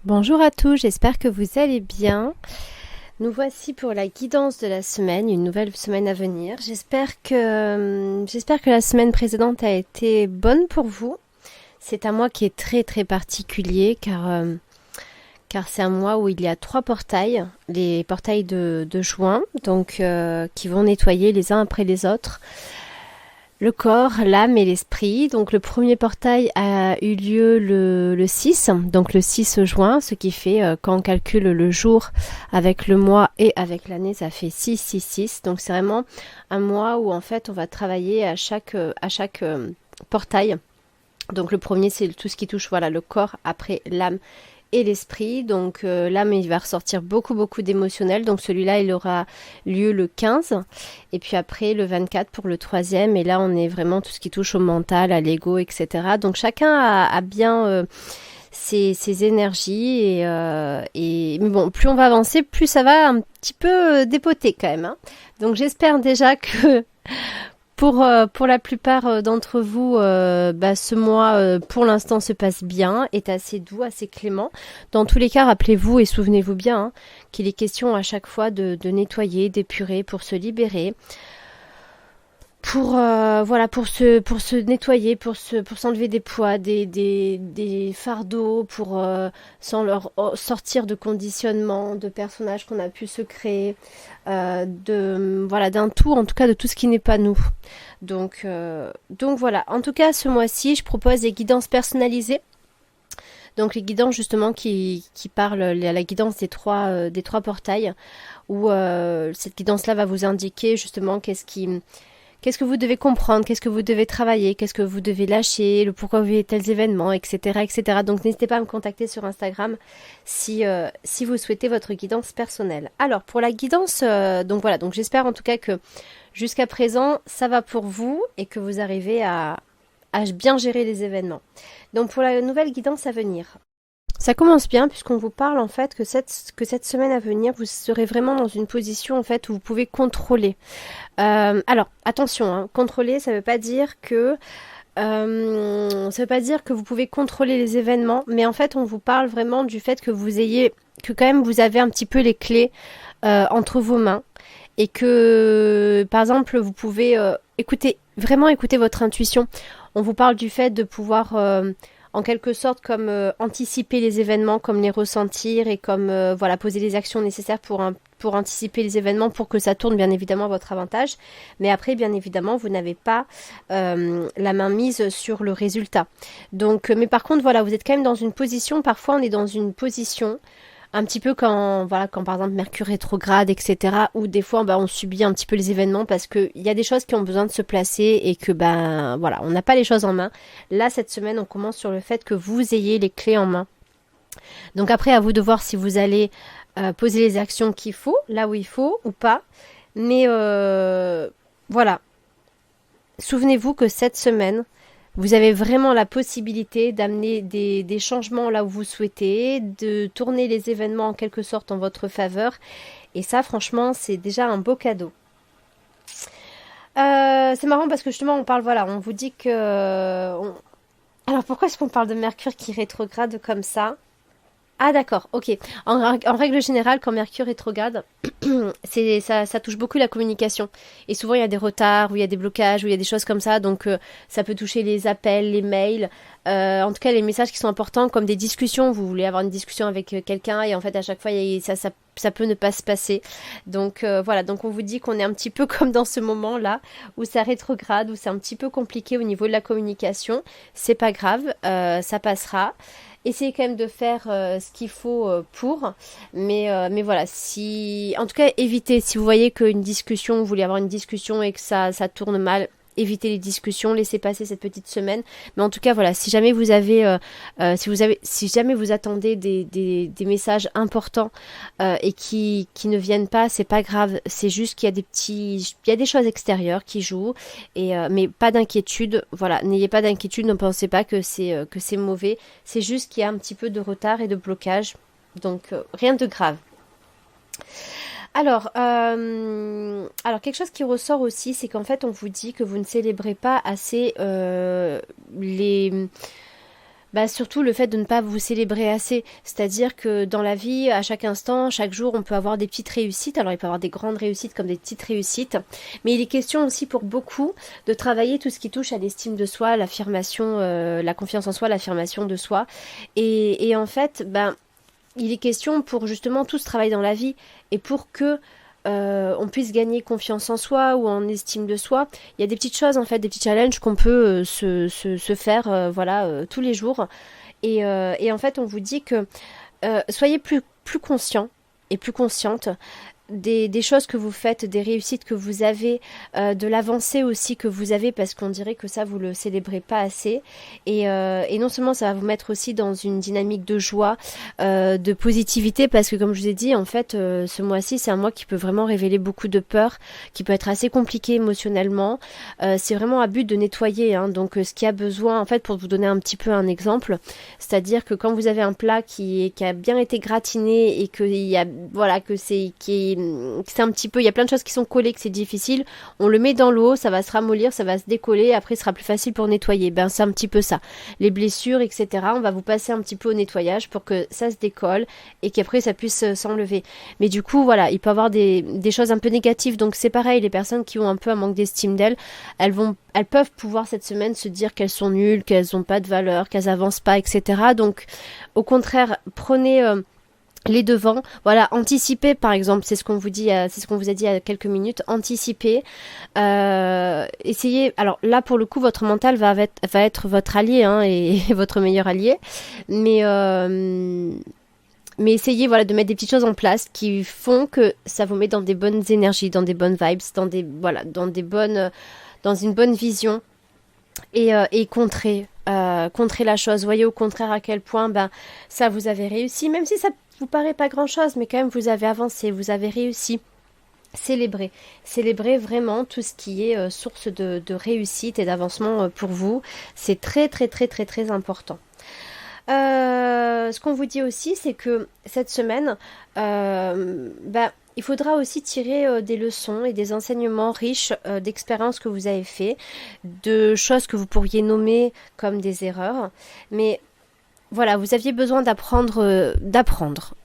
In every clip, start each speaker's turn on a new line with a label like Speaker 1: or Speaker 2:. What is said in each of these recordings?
Speaker 1: Bonjour à tous, j'espère que vous allez bien. Nous voici pour la guidance de la semaine, une nouvelle semaine à venir. J'espère que la semaine précédente a été bonne pour vous. C'est un mois qui est très très particulier car c'est un mois où il y a 3 portails, les portails de juin, qui vont nettoyer les uns après les autres le corps, l'âme et l'esprit. Donc le premier portail a eu lieu le 6, donc le 6 juin, ce qui fait, quand on calcule le jour avec le mois et avec l'année, ça fait 666. Donc c'est vraiment un mois où en fait on va travailler à chaque portail. Donc le premier c'est tout ce qui touche le corps, après l'âme et l'esprit. Donc l'âme, il va ressortir beaucoup d'émotionnel. Donc celui-là, il aura lieu le 15. Et puis après, le 24 pour le troisième. Et là, on est vraiment tout ce qui touche au mental, à l'ego, etc. Donc chacun a bien ses énergies. Mais bon, plus on va avancer, plus ça va un petit peu dépoter quand même, hein. Donc j'espère déjà que pour la plupart d'entre vous, ce mois, pour l'instant, se passe bien, est assez doux, assez clément. Dans tous les cas, rappelez-vous et souvenez-vous bien, hein, qu'il est question à chaque fois de nettoyer, d'épurer pour se libérer, pour se nettoyer, pour s'enlever des poids, des fardeaux, sans leur sortir de conditionnement, de personnages qu'on a pu se créer, d'un tout, en tout cas de tout ce qui n'est pas nous. Donc voilà. En tout cas, ce mois-ci, je propose des guidances personnalisées. Donc les guidances justement qui parlent, la guidance des trois portails, où cette guidance-là va vous indiquer justement qu'est-ce que vous devez comprendre, qu'est-ce que vous devez travailler, qu'est-ce que vous devez lâcher, le pourquoi vous vivez tels événements, etc., etc. Donc n'hésitez pas à me contacter sur Instagram si vous souhaitez votre guidance personnelle. Alors pour la guidance, donc j'espère en tout cas que jusqu'à présent ça va pour vous et que vous arrivez à bien gérer les événements. Donc pour la nouvelle guidance à venir. Ça commence bien puisqu'on vous parle en fait que cette semaine à venir, vous serez vraiment dans une position en fait où vous pouvez contrôler. Alors attention, hein, contrôler, ça veut pas dire que vous pouvez contrôler les événements, mais en fait on vous parle vraiment du fait que quand même vous avez un petit peu les clés entre vos mains et que par exemple vous pouvez écouter votre intuition. On vous parle du fait de pouvoir en quelque sorte comme anticiper les événements, comme les ressentir et comme poser les actions nécessaires pour anticiper les événements pour que ça tourne bien évidemment à votre avantage. Mais après, bien évidemment, vous n'avez pas la main mise sur le résultat. Donc, mais par contre, vous êtes quand même dans une position, parfois on est dans une position un petit peu quand par exemple Mercure rétrograde, etc. Où des fois, on subit un petit peu les événements parce qu'il y a des choses qui ont besoin de se placer et que, on n'a pas les choses en main. Là, cette semaine, on commence sur le fait que vous ayez les clés en main. Donc après, à vous de voir si vous allez poser les actions qu'il faut, là où il faut ou pas. Mais voilà. Souvenez-vous que cette semaine, vous avez vraiment la possibilité d'amener des changements là où vous souhaitez, de tourner les événements en quelque sorte en votre faveur. Et ça, franchement, c'est déjà un beau cadeau. C'est marrant parce que justement, on vous dit que... Alors pourquoi est-ce qu'on parle de Mercure qui rétrograde comme ça ? Ah d'accord, ok. En règle générale, quand Mercure rétrograde, ça touche beaucoup la communication. Et souvent, il y a des retards, ou il y a des blocages, ou il y a des choses comme ça. Donc, ça peut toucher les appels, les mails. En tout cas, les messages qui sont importants, comme des discussions. Vous voulez avoir une discussion avec quelqu'un et en fait, à chaque fois, ça peut ne pas se passer. Donc, Donc, on vous dit qu'on est un petit peu comme dans ce moment-là, où ça rétrograde, où c'est un petit peu compliqué au niveau de la communication. C'est pas grave, ça passera. Essayez quand même de faire ce qu'il faut pour, mais voilà, en tout cas, évitez, si vous voyez qu'une discussion, vous voulez avoir une discussion et que ça tourne mal, évitez les discussions, laissez passer cette petite semaine. Mais en tout cas, voilà, si jamais vous avez, si jamais vous attendez des messages importants et qui ne viennent pas, c'est pas grave. C'est juste qu'il y a il y a des choses extérieures qui jouent, mais pas d'inquiétude. Voilà, n'ayez pas d'inquiétude, ne pensez pas que c'est mauvais. C'est juste qu'il y a un petit peu de retard et de blocage. Donc rien de grave. Alors quelque chose qui ressort aussi, c'est qu'en fait, on vous dit que vous ne célébrez pas assez Bah surtout le fait de ne pas vous célébrer assez, c'est-à-dire que dans la vie, à chaque instant, chaque jour, on peut avoir des petites réussites. Alors il peut y avoir des grandes réussites comme des petites réussites, mais il est question aussi pour beaucoup de travailler tout ce qui touche à l'estime de soi, l'affirmation, la confiance en soi, l'affirmation de soi. Et en fait, ben il est question pour justement tout ce travail dans la vie et pour que on puisse gagner confiance en soi ou en estime de soi. Il y a des petites choses en fait, des petits challenges qu'on peut se faire voilà tous les jours. Et en fait, on vous dit que soyez plus conscient et plus consciente des choses que vous faites, des réussites que vous avez, de l'avancée aussi que vous avez, parce qu'on dirait que ça, vous le célébrez pas assez. Et non seulement ça va vous mettre aussi dans une dynamique de joie, de positivité, parce que comme je vous ai dit, en fait, ce mois-ci, c'est un mois qui peut vraiment révéler beaucoup de peur, qui peut être assez compliqué émotionnellement. C'est vraiment à but de nettoyer, hein. Donc, ce qui a besoin, en fait, pour vous donner un petit peu un exemple, c'est-à-dire que quand vous avez un plat qui a bien été gratiné et que il y a, voilà, que c'est un petit peu, il y a plein de choses qui sont collées, que c'est difficile, on le met dans l'eau, ça va se ramollir, ça va se décoller, après ce sera plus facile pour nettoyer. Ben c'est un petit peu ça. Les blessures, etc. On va vous passer un petit peu au nettoyage pour que ça se décolle et qu'après ça puisse s'enlever. Mais du coup, voilà, il peut y avoir des choses un peu négatives. Donc c'est pareil, les personnes qui ont un peu un manque d'estime d'elles, elles peuvent pouvoir cette semaine se dire qu'elles sont nulles, qu'elles n'ont pas de valeur, qu'elles avancent pas, etc. Donc au contraire, prenez les devants, voilà, anticiper par exemple, c'est ce qu'on vous dit, c'est ce qu'on vous a dit il y a quelques minutes, anticiper, essayez, alors là pour le coup votre mental va être votre allié, hein, et votre meilleur allié, mais mais essayez voilà de mettre des petites choses en place qui font que ça vous met dans des bonnes énergies, dans des bonnes vibes, dans des voilà, dans une bonne vision et contrer la chose. Voyez au contraire à quel point ben ça vous avez réussi, même si ça vous paraît pas grand chose, mais quand même vous avez avancé, vous avez réussi. Célébrez vraiment tout ce qui est source de réussite et d'avancement pour vous. C'est très très très très très important. Ce qu'on vous dit aussi, c'est que cette semaine, il faudra aussi tirer des leçons et des enseignements riches d'expériences que vous avez fait, de choses que vous pourriez nommer comme des erreurs. Mais voilà, vous aviez besoin d'apprendre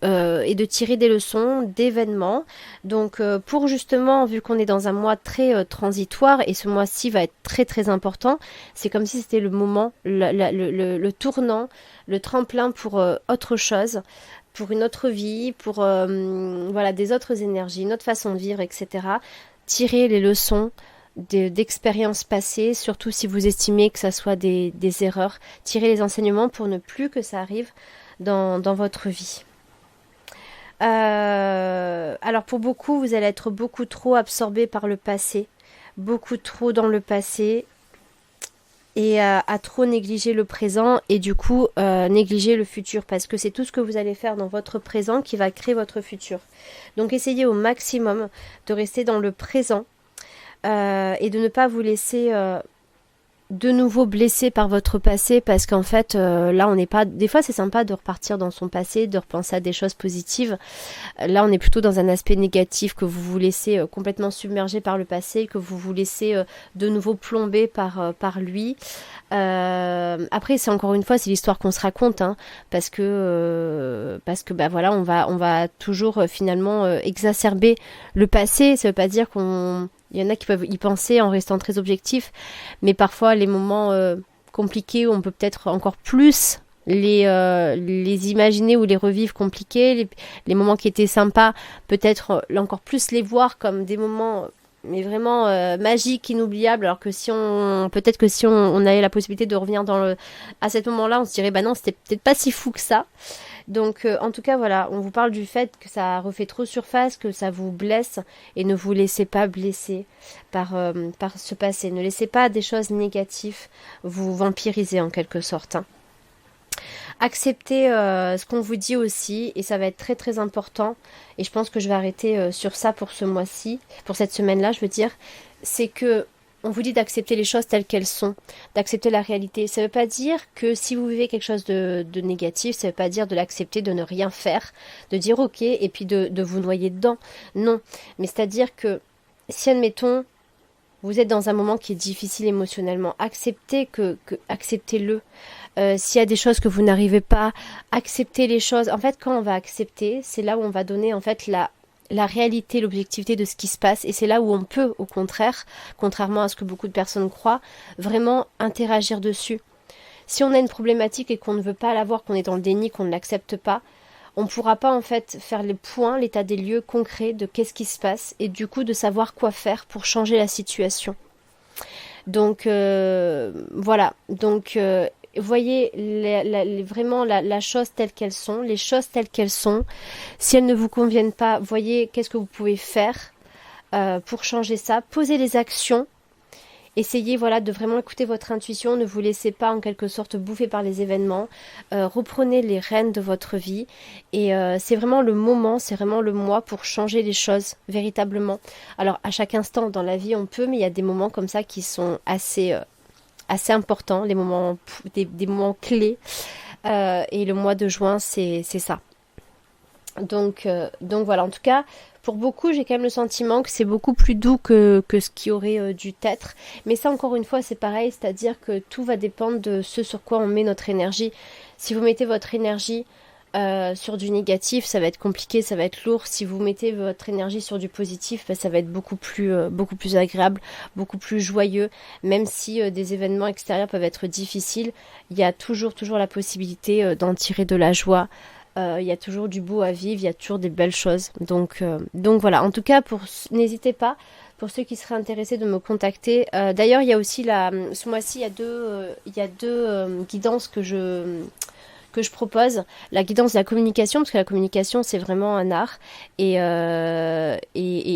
Speaker 1: et de tirer des leçons d'événements. Donc, pour justement, vu qu'on est dans un mois très transitoire et ce mois-ci va être très très important, c'est comme si c'était le moment, le tournant, le tremplin pour autre chose, pour une autre vie, pour voilà des autres énergies, une autre façon de vivre, etc. Tirer les leçons d'expériences passées, surtout si vous estimez que ça soit des erreurs. Tirez les enseignements pour ne plus que ça arrive dans votre vie. Alors pour beaucoup, vous allez être beaucoup trop absorbé par le passé, beaucoup trop dans le passé et à trop négliger le présent et du coup négliger le futur parce que c'est tout ce que vous allez faire dans votre présent qui va créer votre futur. Donc essayez au maximum de rester dans le présent et de ne pas vous laisser de nouveau blessé par votre passé parce qu'en fait là on n'est pas, des fois c'est sympa de repartir dans son passé, de repenser à des choses positives. Là on est plutôt dans un aspect négatif, que vous vous laissez complètement submerger par le passé, que vous vous laissez de nouveau plomber par lui. Après c'est encore une fois c'est l'histoire qu'on se raconte, hein, parce que bah voilà on va toujours finalement exacerber le passé. Ça veut pas dire qu'on, il y en a qui peuvent y penser en restant très objectifs, mais parfois les moments compliqués, on peut peut-être encore plus les imaginer ou les revivre compliqués, les moments qui étaient sympas, peut-être encore plus les voir comme des moments mais vraiment magiques, inoubliables, alors que peut-être que si on avait la possibilité de revenir à cet moment-là, on se dirait bah non, c'était peut-être pas si fou que ça. Donc en tout cas voilà, on vous parle du fait que ça refait trop surface, que ça vous blesse et ne vous laissez pas blesser par ce passé. Ne laissez pas des choses négatives vous vampiriser en quelque sorte, hein. Acceptez ce qu'on vous dit aussi et ça va être très très important et je pense que je vais arrêter sur ça pour ce mois-ci, pour cette semaine-là je veux dire, c'est que on vous dit d'accepter les choses telles qu'elles sont, d'accepter la réalité. Ça ne veut pas dire que si vous vivez quelque chose de négatif, ça ne veut pas dire de l'accepter, de ne rien faire, de dire ok et puis de vous noyer dedans. Non, mais c'est-à-dire que si admettons, vous êtes dans un moment qui est difficile émotionnellement, acceptez acceptez-le. S'il y a des choses que vous n'arrivez pas, accepter les choses. En fait, quand on va accepter, c'est là où on va donner en fait la réalité, l'objectivité de ce qui se passe. Et c'est là où on peut, au contraire, contrairement à ce que beaucoup de personnes croient, vraiment interagir dessus. Si on a une problématique et qu'on ne veut pas la voir, qu'on est dans le déni, qu'on ne l'accepte pas, on ne pourra pas en fait faire les points, l'état des lieux concret de qu'est-ce qui se passe et du coup de savoir quoi faire pour changer la situation. Donc voilà, donc voyez vraiment la chose telle qu'elles sont, les choses telles qu'elles sont. Si elles ne vous conviennent pas, voyez qu'est-ce que vous pouvez faire pour changer ça. Posez les actions. Essayez voilà, de vraiment écouter votre intuition, ne vous laissez pas en quelque sorte bouffer par les événements, reprenez les rênes de votre vie et c'est vraiment le moment, c'est vraiment le mois pour changer les choses véritablement. Alors à chaque instant dans la vie on peut, mais il y a des moments comme ça qui sont assez importants, des moments clés et le mois de juin c'est ça. Donc voilà, en tout cas, pour beaucoup, j'ai quand même le sentiment que c'est beaucoup plus doux que ce qui aurait dû être. Mais ça, encore une fois, c'est pareil, c'est-à-dire que tout va dépendre de ce sur quoi on met notre énergie. Si vous mettez votre énergie sur du négatif, ça va être compliqué, ça va être lourd. Si vous mettez votre énergie sur du positif, ça va être beaucoup plus agréable, beaucoup plus joyeux. Même si des événements extérieurs peuvent être difficiles, il y a toujours la possibilité d'en tirer de la joie. Il y a toujours du beau à vivre, il y a toujours des belles choses. Donc voilà, en tout cas, n'hésitez pas, pour ceux qui seraient intéressés de me contacter. D'ailleurs, il y a aussi ce mois-ci, il y a deux guidances que je propose. La guidance de la communication, parce que la communication, c'est vraiment un art. Et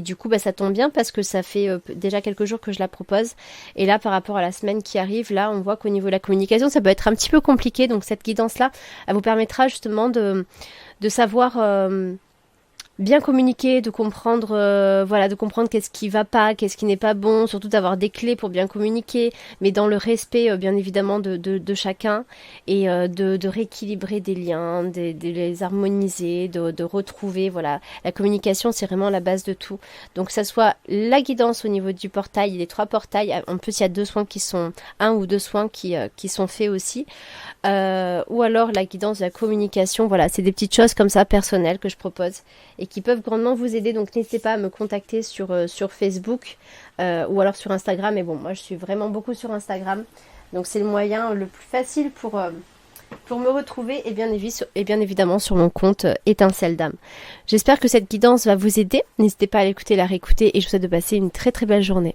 Speaker 1: du coup, ça tombe bien parce que ça fait déjà quelques jours que je la propose. Et là, par rapport à la semaine qui arrive, là, on voit qu'au niveau de la communication, ça peut être un petit peu compliqué. Donc, cette guidance-là, elle vous permettra justement de savoir bien communiquer, de comprendre de comprendre qu'est-ce qui va pas, qu'est-ce qui n'est pas bon, surtout d'avoir des clés pour bien communiquer, mais dans le respect bien évidemment de chacun et de rééquilibrer des liens, de les harmoniser, de retrouver, voilà. La communication, c'est vraiment la base de tout. Donc que ça soit la guidance au niveau du portail, les 3 portails, en plus il y a 2 soins un ou deux soins qui sont faits aussi, ou alors la guidance de la communication, voilà, c'est des petites choses comme ça personnelles que je propose et qui peuvent grandement vous aider. Donc n'hésitez pas à me contacter sur Facebook ou alors sur Instagram. Mais bon, moi je suis vraiment beaucoup sur Instagram. Donc c'est le moyen le plus facile pour me retrouver et bien évidemment sur mon compte Étincelle d'âme. J'espère que cette guidance va vous aider. N'hésitez pas à l'écouter, la réécouter et je vous souhaite de passer une très très belle journée.